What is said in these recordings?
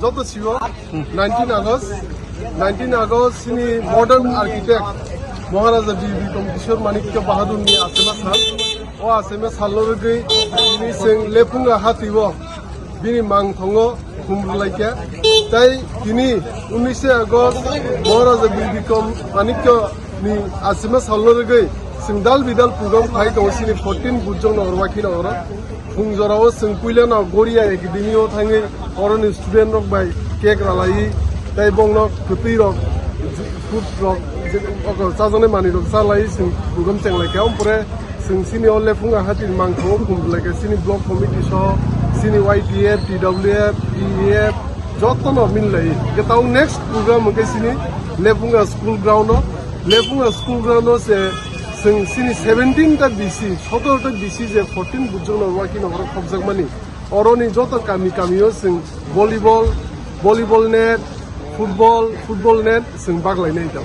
Job Siwa, 19 August, sini modern architect, Maharaja Bibikom Kishore Manikya Bahadur ni Asema Sal, o Asema Salorge, ni sing Lepunga Hatiwo, Bini Mang Tongo, Kumbulaika, Tai Kini, 19 August, Maharaja Bibikom Manikya ni Asema Salorge, Singdal Vidal program Pai Kawasini 14 Bujong Orwakina Ora. Fungjorao sengkuilan Goria Academy o thangi oron student rok by cake ralai tai bongnok kupi rok food rok sajone mani rok salai sing program chenglai ka ompore sing sini ole funga hatin mangtho kumlai ka sini block committee so sini YTF TWF EF jotono minlai getau next program ke sini lefunga school ground no se sini 17 ta BC 17 ta BC je 14 bujong no waki no horo khobjak mani oroni joto kamio sing volleyball net football net sing baglai nei ta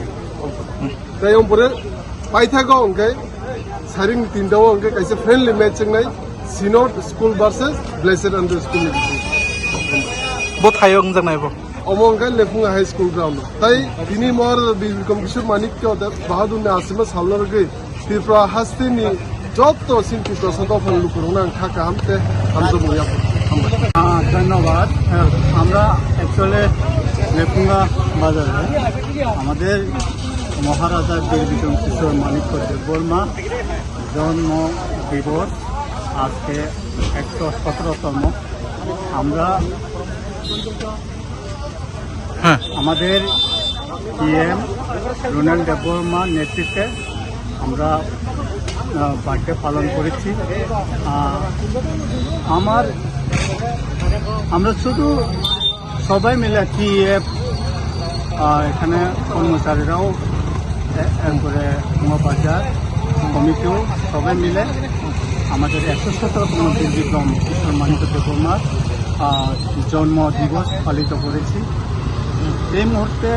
tai ompore paithago onke saring tindao onke kaise friendly match ngai Synod school versus Blessed Andre school bo thayong jangnai bo Omongkai Lefunga High School ground tai bini mor Bibikom Kishore Manikya Bahadur ne Asema Salorge Tripura Hastini joto sinti প্রশান্ত ফল করুনা থাকা আমতে আমতো ময়া ধন্যবাদ আমরা actually লেপুঙ্গা বাজারে আমাদের মহারাজা বীরবিক্রম কিশোর মানিক্য দেববর্মা জন্ম দিবস আজকে 117তম আমরা আমাদের PM রোনাল্ড দেববর্মা নেতৃত্বে আমরা বার্থডে পালন করেছি আমরা শুধু সবাই মিলে TF এখানে কর্মচারীরাও করে মহাবাজার কমিটিও সবাই মিলে আমাদের 117তম বীরবিক্রম কিশোর মানিক্য দেববর্মার জন্ম দিবস পালিত করেছি এই মুহূর্তে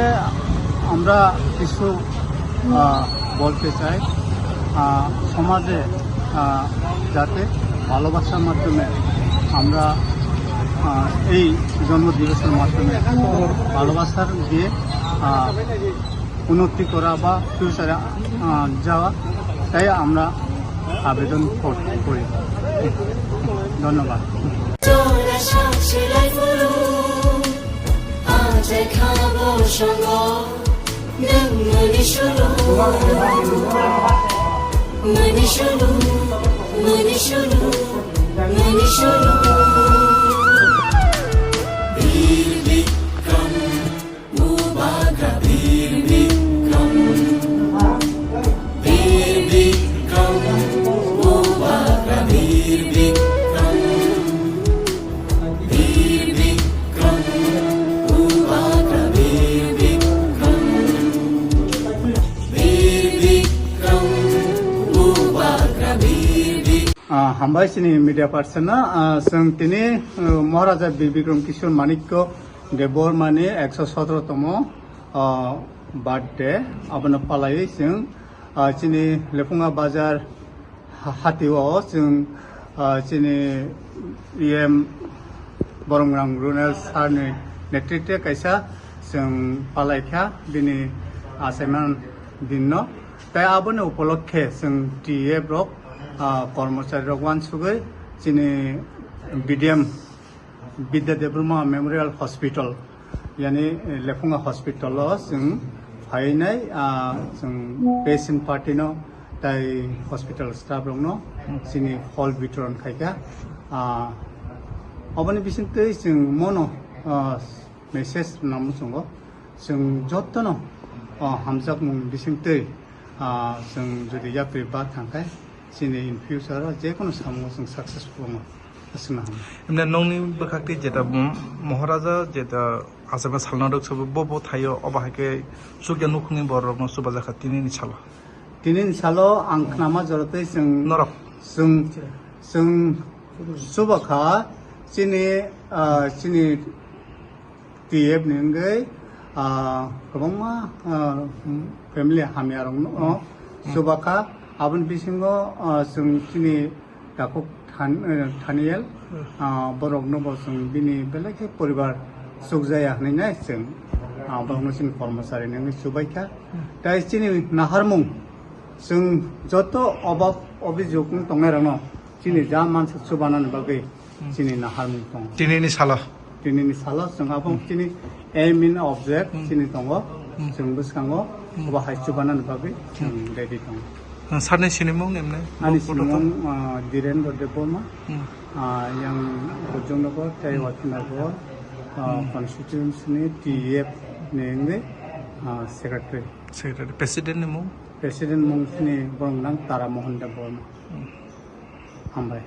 আমরা কিছু বলতে চাই সমাজে যাতে ভালোবাসার মাধ্যমে আমরা এই জন্মদিবসের মাধ্যমে ভালোবাসার দিয়ে উন্নতি করা বা ফিউচারে যাওয়া তাই আমরা আবেদন করি ধন্যবাদ हामबाय सिनी मीडिया पार्सन जों दिनै महाराजा बीरबिक्रम किशोर मानिक्य देबबर्मानि 117तम बार्थडे आबनो पालायै जों दिनै लेफुंगा बाजार हातिआव जों दिनै EM बरंग्रां रुनेल सारनि नेतृत्वे कायसा जों पालायखा दिनै आसामान दिननो ताय आबनो उपलक्षे जों TF रक কর্মচারী রকমান সুগৈ যিনি BDM Bidya Debruma Memorial Hospital yani Lefunga Hospital जों फायनाय जों patient party no tai hospital staff rong no sini hall bitron khaika abani bisintei जों mono message namu songo जों jottono hamjak mung bisintei जों jodi yapri ba thangkai sini in future je kono samu जों successful mo asna ham এমনি নংনি বখাকটি যেটা মহারাজা যেটা আসামে সালনাদক সব Bob থাইও অবাহাকে সুগ্যা নুখুনি বড় রকম সুবাজা খাতিনি নিছালা tinin salo ang knama jorotei जों নরক जों subakha sini TF nengai kobangma family hamyarong no subakha abon bisingo जों sini dakok thaniel borok no bosung bini belake poribar sukjaya hnai जों borok sin kormosari nengai subaikha tai sini naharmung जों जत अभाब अभियोग दंनायरङ चिनि जा मानसि सुबानान बागै चिनि नाहारमु दं তিনিনি সালা दिनैनि साला जों आबं चिनि एम इन ऑब्जेक्ट चिनि दङ जों बसखाङो बाहाय सुबानान बागै जों रेडि दं सारनि सिनेमुं नेमने आनि सिमं Dhirendra Debbarma yang Bojonegoro Taiwatinago constituency TF nengai secretary secretary president নেমু Presiden mung sini borong nang Tara Mohan Deborma. Hambai.